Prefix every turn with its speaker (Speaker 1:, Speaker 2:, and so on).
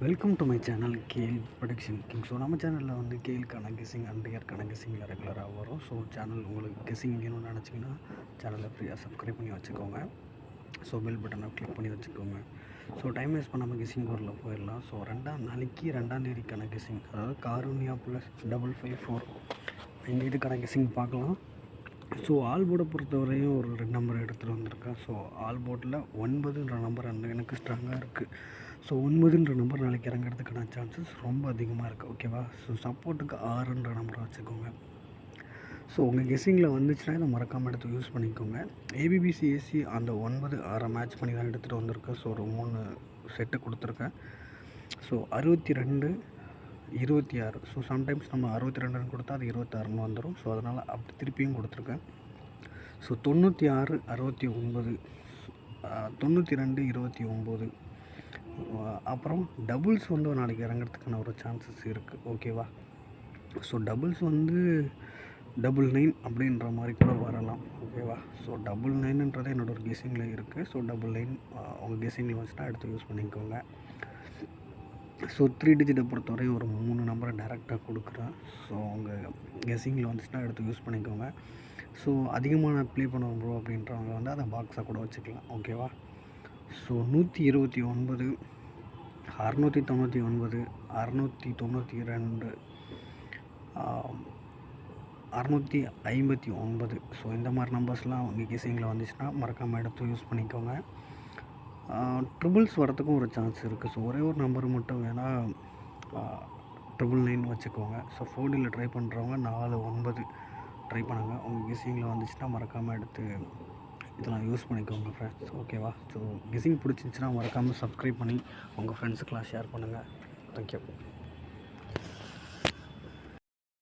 Speaker 1: Welcome to my channel KL production king. So நம்ம சேனலில் வந்து கேஎல்கான கெஸ்ஸிங் அண்ட் இயர்க்கான கெஸ்ஸிங்கில் ரெகுலராக வரும். ஸோ சேனல் உங்களுக்கு கெஸ்ஸிங் வேணும்னு நினச்சிங்கன்னா சேனலை ஃப்ரீயாக சப்ஸ்கிரைப் பண்ணி வச்சுக்கோங்க. ஸோ பெல் பட்டனை கிளிக் பண்ணி வச்சுக்கோங்க. ஸோ டைம் வேஸ்ட் பண்ணாமல் கெஸ்ஸிங் கோரில் போயிடலாம். ஸோ நாளைக்கு 2ஆம் தேதிக்கான கெஸ்ஸிங், அதாவது காரூனியா +554 இந்த இதுக்கான கெஸ்ஸிங் பார்க்கலாம். ஸோ ஆல் போர்டை பொறுத்தவரையும் ஒரு 2 நம்பர் எடுத்துகிட்டு வந்திருக்கேன். ஸோ ஆல் போர்டில் 9ன்ற நம்பர் எனக்கு ஸ்ட்ராங்காக இருக்குது. ஸோ 9ன்ற நம்பர் நாளைக்கு இறங்கிறதுக்கான சான்சஸ் ரொம்ப அதிகமாக இருக்குது. ஓகேவா? ஸோ சப்போர்ட்டுக்கு 6ன்ற நம்பரை வச்சுக்கோங்க. ஸோ உங்கள் கெஸ்ஸிங்கில் வந்துச்சுன்னா இதை மறக்காமல் எடுத்து யூஸ் பண்ணிக்கோங்க. ஏபிபிசிஎஸ்சி அந்த 9 6 மேட்ச் பண்ணி தான் எடுத்துகிட்டு வந்திருக்கேன். ஸோ ஒரு 3 செட்டு கொடுத்துருக்கேன். ஸோ 62 26. ஸோ சம்டைம்ஸ் நம்ம 62ன்னு கொடுத்தா அது 26ன்னு வந்துடும். ஸோ அதனால் அப்படி திருப்பியும் கொடுத்துருக்கேன். ஸோ 96 69, 92 29. அப்புறம் டபுள்ஸ் வந்து நாளைக்கு இறங்கிறதுக்கான ஒரு சான்சஸ் இருக்குது. ஓகேவா? ஸோ டபுள்ஸ் வந்து 99 அப்படின்ற மாதிரி கூட வரலாம். ஓகேவா? ஸோ 99ன்றது என்னோட ஒரு கெஸ்ஸிங்கில் இருக்குது. ஸோ 99 உங்கள் கெஸ்ஸிங்கில் வச்சுட்டா எடுத்து யூஸ் பண்ணிக்கோங்க. ஸோ 3 டிஜிட்டை பொறுத்தவரையும் ஒரு 3 நம்பரை டேரெக்டாக கொடுக்குறேன். ஸோ உங்கள் கெஸ்ஸிங்கில் வந்துச்சுன்னா எடுத்து யூஸ் பண்ணிக்கோங்க. ஸோ அதிகமான ப்ளே பண்ணுவோம் ப்ரோ அப்படின்றவங்க வந்து அதை பாக்ஸாக கூட வச்சுக்கலாம். ஓகேவா? ஸோ 129, 699, 692, 659. ஸோ இந்த மாதிரி நம்பர்ஸ்லாம் உங்கள் கெஸ்ஸிங்கில் வந்துச்சுன்னா மறக்காமல் எடுத்து யூஸ் பண்ணிக்கோங்க. ட்ரிபிள்ஸ் வரத்துக்கும் ஒரு சான்ஸ் இருக்குது. ஸோ ஒரே ஒரு நம்பர் மட்டும் வேணால் 999 வச்சுக்கோங்க. ஸோ 4Dயில் ட்ரை பண்ணுறவங்க 49 ட்ரை பண்ணுங்கள். உங்கள் கெஸ்ஸிங்கில் வந்துச்சுன்னா மறக்காமல் எடுத்து இதெல்லாம் யூஸ் பண்ணிக்கோங்க ஃப்ரெண்ட்ஸ். ஓகேவா? ஸோ கெஸ்ஸிங் பிடிச்சிருந்துச்சுன்னா மறக்காமல் சப்ஸ்கிரைப் பண்ணி உங்கள் ஃப்ரெண்ட்ஸுக்கெலாம் ஷேர் பண்ணுங்கள். தேங்க்யூ.